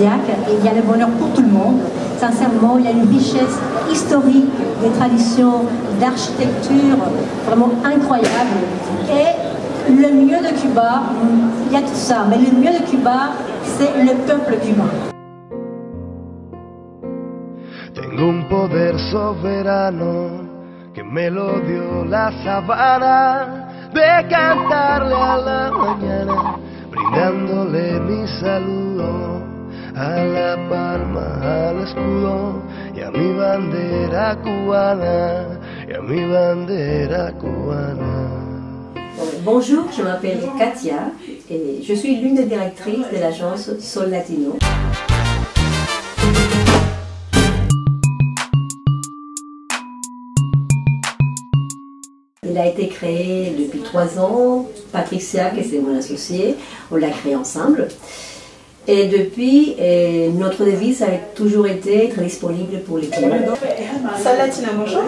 paradisiaque et il y a le bonheur pour tout le monde. Sincèrement, il y a une richesse historique, des traditions d'architecture vraiment incroyables. Et le mieux de Cuba, il y a tout ça, mais le mieux de Cuba, c'est le peuple cubain. Tengo un poder soberano que me lo dio la sabana de cantarle a la mañana, brindándole mi saludo a la palma, al escudo y a mi bandera cubana, y a mi bandera cubana. Bonjour, je m'appelle Katia et je suis l'une des directrices de l'agence Sol Latino. Il a été créé depuis 3 ans. Patricia, qui c'est mon associée, on l'a créé ensemble. Et depuis, notre devise a toujours été être disponible pour les clients. Sol Latino, bonjour.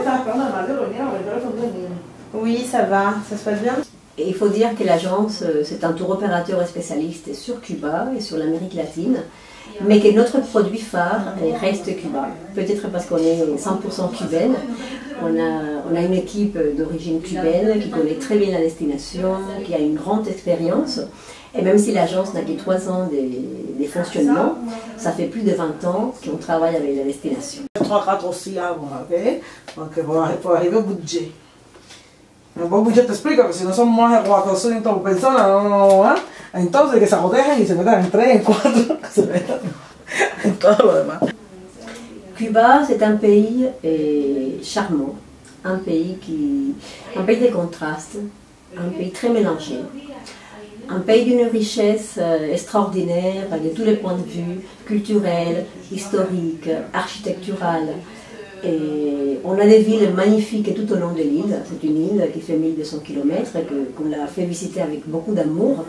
Oui, ça va, ça se passe bien. Et il faut dire que l'agence, c'est un tour opérateur spécialiste sur Cuba et sur l'Amérique latine, mais que notre produit phare reste Cuba. Peut-être parce qu'on est 100% cubaine. On a une équipe d'origine cubaine qui connaît très bien la destination, qui a une grande expérience. Et même si l'agence n'a que 3 ans de fonctionnement, ça fait plus de 20 ans qu'on travaille avec la destination. 3-4 aussi à avoir, ok? Pour arriver au budget. Un buen budget te explica que si no son más de 400 personas, entonces que se acotejen y se metan en 3, en 4, que se metan en todo lo demás. Cuba, c'est un pays charmant, un pays de contrastes, un pays très mélangé, un pays d'une richesse extraordinaire de tous les points de vue, culturel, historique, architectural. Et on a des villes magnifiques tout au long de l'île. C'est une île qui fait 1200 km, qu'on a fait visiter avec beaucoup d'amour.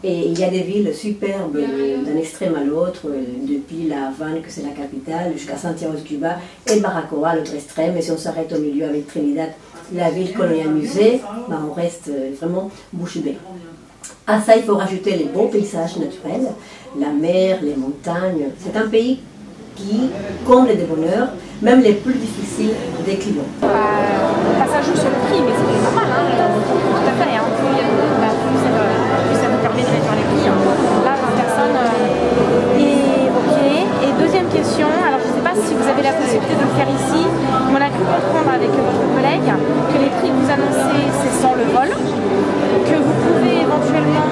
Et il y a des villes superbes d'un extrême à l'autre, depuis La Havane, que c'est la capitale, jusqu'à Santiago de Cuba, et Baracoa, l'autre extrême. Et si on s'arrête au milieu avec Trinidad, la ville coloniale musée, on reste vraiment bouche bée. À ça, il faut rajouter les beaux paysages naturels, la mer, les montagnes. C'est un pays qui comble des bonheurs, même les plus difficiles des clients. Ça joue sur le prix, mais c'est normal, tout à fait. Plus ça vous permet de réduire les prix. Là, 20 personnes, ok. Et deuxième question, alors je ne sais pas si vous avez la possibilité de le faire ici, mais on a cru comprendre avec votre collègue que les prix que vous annoncez, c'est sans le vol, que vous pouvez éventuellement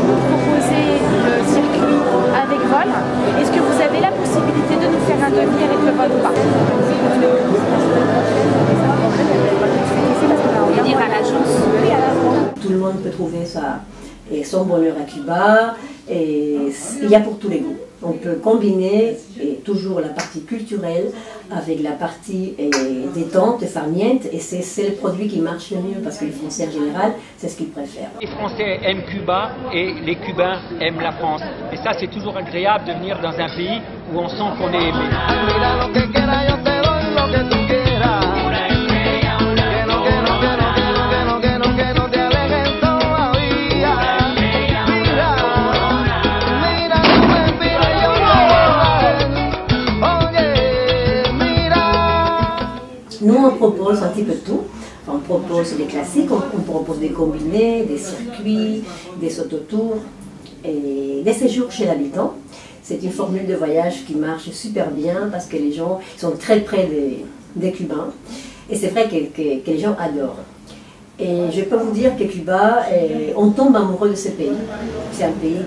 nous proposer le circuit avec vol. Est-ce que vous avez la possibilité de nous faire un devis avec le vol ou pas? Dire à l'agence. Tout le monde peut trouver son bonheur à Cuba, et il y a pour tous les goûts. On peut combiner toujours la partie culturelle avec la partie détente, farniente, et c'est le produit qui marche le mieux parce que les Français en général, c'est ce qu'ils préfèrent. Les Français aiment Cuba et les Cubains aiment la France. Et ça, c'est toujours agréable de venir dans un pays où on sent qu'on est aimé. Nous, on propose un petit peu de tout. On propose des classiques, on propose des combinés, des circuits, des autotours et des séjours chez l'habitant. C'est une formule de voyage qui marche super bien parce que les gens sont très près des Cubains. Et c'est vrai que les gens adorent. Et je peux vous dire que Cuba, on tombe amoureux de ce pays. C'est un pays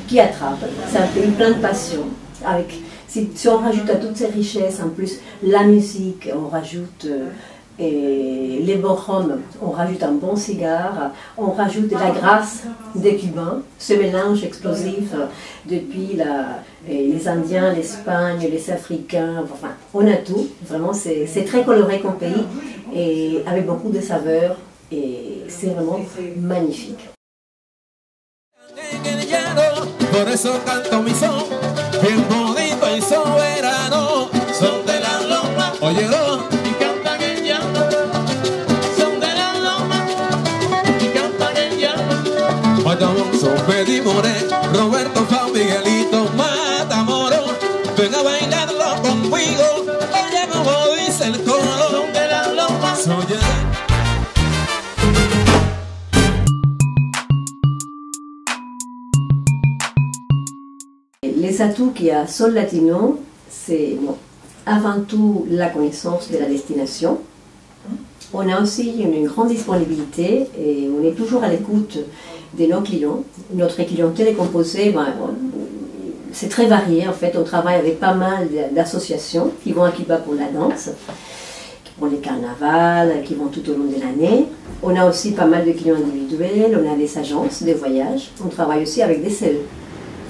qui attrape, c'est un pays plein de passion. Si on rajoute à toutes ces richesses, en plus la musique, on rajoute les bons rhums, on rajoute un bon cigare, on rajoute la grâce des Cubains, ce mélange explosif depuis les Indiens, l'Espagne, les Africains, enfin on a tout, vraiment c'est très coloré comme pays et avec beaucoup de saveurs et c'est vraiment magnifique. Por eso canto mi son, bien bonito y soberano, son de la loma, óyelo, y cantan en llano, son de la loma, y cantan en llano. Bayamón, son Pedimore, Roberto, Juan, Miguelito, Mar. ven a bailarlo conmigo. Oye, como dice el coro, son de la loma. Oye. Les atouts qu'il y a à Sol Latino, c'est bon, avant tout la connaissance de la destination. On a aussi une grande disponibilité et on est toujours à l'écoute de nos clients. Notre clientèle est composée, c'est très varié en fait. On travaille avec pas mal d'associations qui vont à Cuba pour la danse, pour les carnavals, qui vont tout au long de l'année. On a aussi pas mal de clients individuels, on a des agences de voyage. On travaille aussi avec des CE.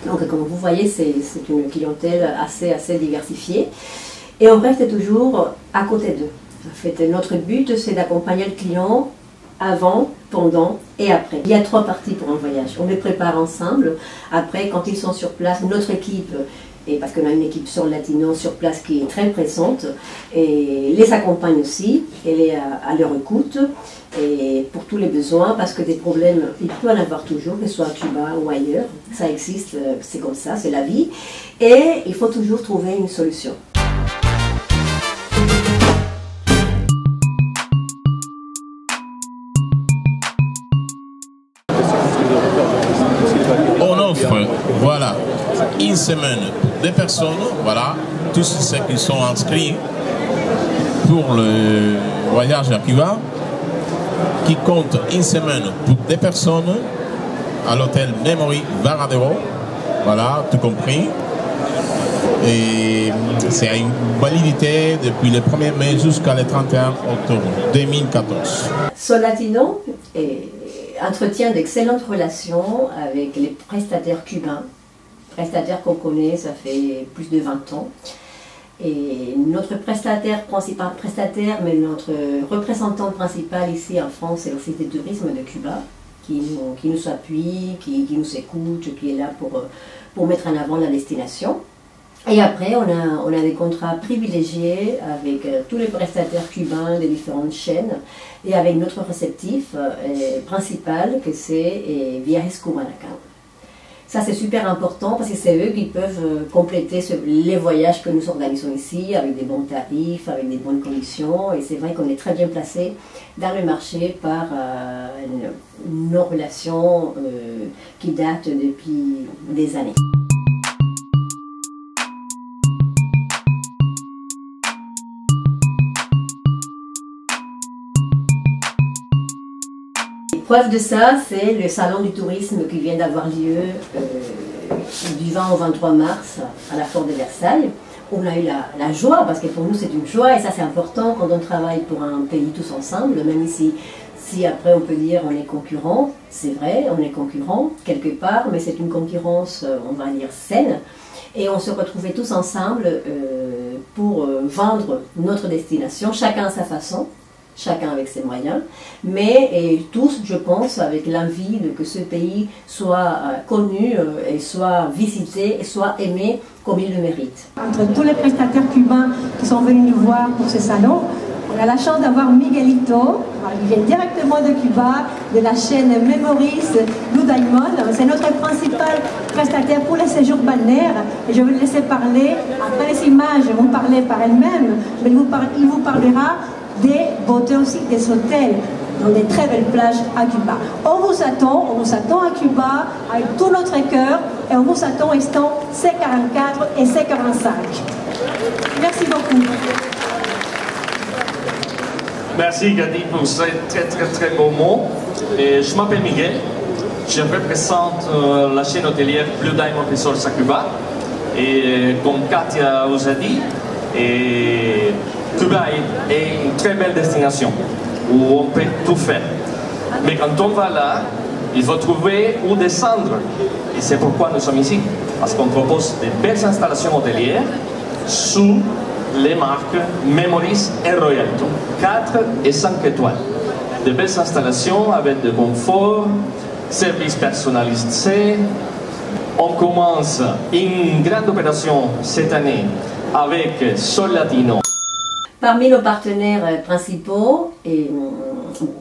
Donc comme vous voyez, c'est une clientèle assez diversifiée. Et on reste toujours à côté d'eux. En fait, notre but, c'est d'accompagner le client avant, pendant et après. Il y a 3 parties pour un voyage. On les prépare ensemble. Après, quand ils sont sur place, notre équipe, et parce qu'on a une équipe Sol Latino sur place qui est très présente, et les accompagne aussi, elle est à leur écoute, et pour tous les besoins, parce que des problèmes, il peut en avoir toujours, que ce soit à Cuba ou ailleurs. Ça existe, c'est comme ça, c'est la vie. Et il faut toujours trouver une solution. On offre, voilà, une semaine pour 2 personnes, voilà, tous ceux qui sont inscrits pour le voyage à Cuba, qui compte une semaine pour 2 personnes à l'hôtel Memory Varadero, voilà, tout compris. Et c'est une validité depuis le 1er mai jusqu'à le 31 octobre 2014. Sol Latino entretient d'excellentes relations avec les prestataires cubains, prestataires qu'on connaît, ça fait plus de 20 ans. Et notre prestataire principal, mais notre représentant principal ici en France, c'est l'Office du tourisme de Cuba, qui nous appuie, qui nous écoute, qui est là pour mettre en avant la destination. Et après, on a des contrats privilégiés avec tous les prestataires cubains des différentes chaînes et avec notre réceptif principal, que c'est Viajes Cubanacan. Ça, c'est super important parce que c'est eux qui peuvent compléter les voyages que nous organisons ici avec des bons tarifs, avec des bonnes conditions. Et c'est vrai qu'on est très bien placé dans le marché par nos relations qui datent depuis des années. Preuve de ça, c'est le salon du tourisme qui vient d'avoir lieu du 20 au 23 mars à la Porte de Versailles. On a eu la joie, parce que pour nous c'est une joie et ça c'est important quand on travaille pour un pays tous ensemble, même ici. Si après on peut dire on est concurrent, c'est vrai, on est concurrent quelque part, mais c'est une concurrence, on va dire, saine. Et on se retrouvait tous ensemble pour vendre notre destination, chacun à sa façon. Chacun avec ses moyens, mais tous, je pense, avec l'envie que ce pays soit connu et soit visité et soit aimé comme il le mérite. Entre tous les prestataires cubains qui sont venus nous voir pour ce salon, on a la chance d'avoir Miguelito, il vient directement de Cuba, de la chaîne Memories Blue Diamond. C'est notre principal prestataire pour les séjours balnéaires. Et je vais le laisser parler. Après les images vont parler par elles-mêmes. Il vous parlera des beautés aussi des hôtels dans des très belles plages à Cuba. On vous attend à Cuba avec tout notre cœur et on vous attend au stand C44 et C45. Merci beaucoup. Merci Gadi pour ces très beaux mots. Et je m'appelle Miguel, je représente la chaîne hôtelière Blue Diamond Resorts à Cuba. Et comme Katia vous a dit, Cuba est une très belle destination où on peut tout faire. Mais quand on va là, il faut trouver où descendre. Et c'est pourquoi nous sommes ici. Parce qu'on propose de belles installations hôtelières sous les marques Memories et Royalto. 4 et 5 étoiles. De belles installations avec de confort, services personnalisés. On commence une grande opération cette année avec Sol Latino. Parmi nos partenaires principaux, et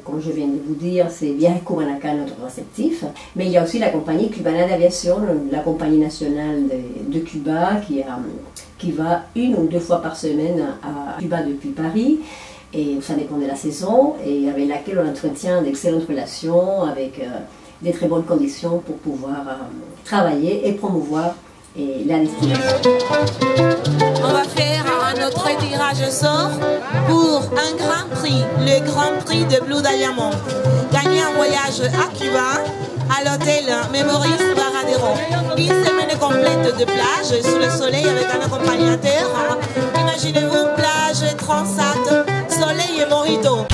comme je viens de vous dire, c'est Viajes Cubanacan, notre réceptif, mais il y a aussi la compagnie Cubana d'aviation, la compagnie nationale de Cuba, qui qui va 1 ou 2 fois par semaine à Cuba depuis Paris. Et ça dépend de la saison, et avec laquelle on entretient d'excellentes relations, avec des très bonnes conditions pour pouvoir travailler et promouvoir la destination. On va faire un autre tirage au sort pour un grand prix, le grand prix de Blue Diamond. Gagner un voyage à Cuba, à l'hôtel Memories Varadero. Une semaine complète de plage sous le soleil avec un accompagnateur. Imaginez-vous une plage transat, soleil et mojito.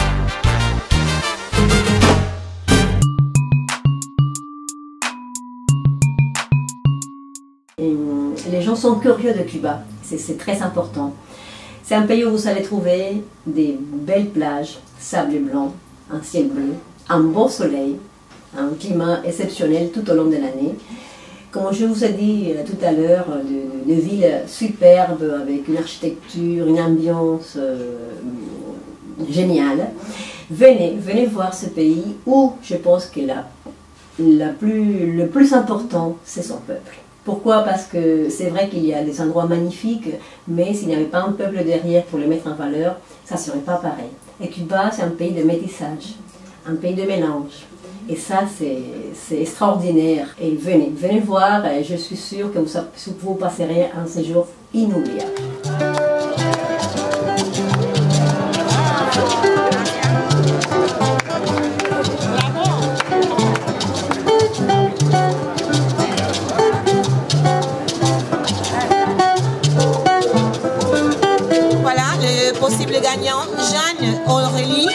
Les gens sont curieux de Cuba, c'est très important. C'est un pays où vous allez trouver des belles plages, sable blanc, un ciel bleu, un beau soleil, un climat exceptionnel tout au long de l'année. Comme je vous ai dit tout à l'heure, de villes superbes avec une architecture, une ambiance géniale. Venez voir ce pays où je pense que le plus important, c'est son peuple. Pourquoi? Parce que c'est vrai qu'il y a des endroits magnifiques, mais s'il n'y avait pas un peuple derrière pour le mettre en valeur, ça ne serait pas pareil. Et Cuba, c'est un pays de métissage, un pays de mélange. Et ça, c'est extraordinaire. Et venez voir, et je suis sûre que vous passerez un séjour inoubliable. Possible gagnant, Jeanne Aurélie.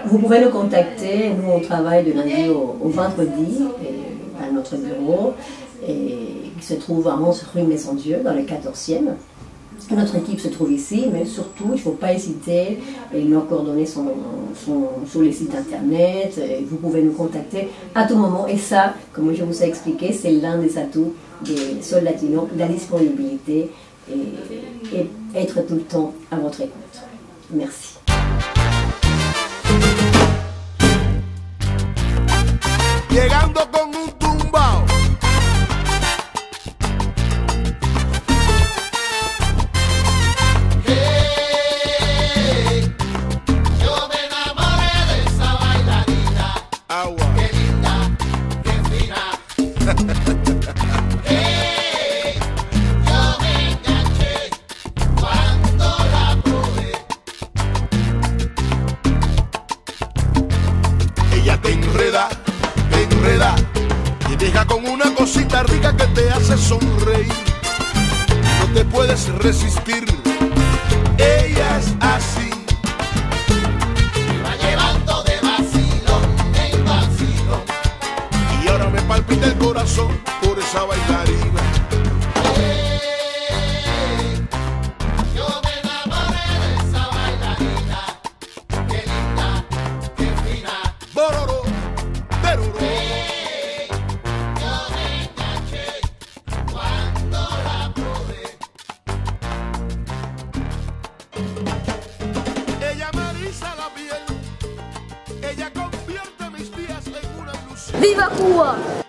Vous pouvez nous contacter, nous on travaille de lundi au vendredi à notre bureau qui se trouve à Mons rue Maison-Dieu dans le 14e. Notre équipe se trouve ici, mais surtout il ne faut pas hésiter, nos coordonnées sont sur les sites internet, vous pouvez nous contacter à tout moment et ça, comme je vous ai expliqué, c'est l'un des atouts des Sol Latino, la disponibilité et être tout le temps à votre écoute. Merci. Llegando con un tumbao. Hey, yo me enamoré de esa bailarina. Agua. Qué linda, qué fina. Hey, yo me enganché cuando la probé. Ella te enreda. Te deja con una cosita rica que te hace sonreír. No te puedes resistir. Ella es así. Me va llevando de vacilón en vacilón. Y ahora me palpita el corazón por esa bailarina. Yo me enamoré de esa bailarina. Qué linda, qué fina. Bororo. Viva Cuba!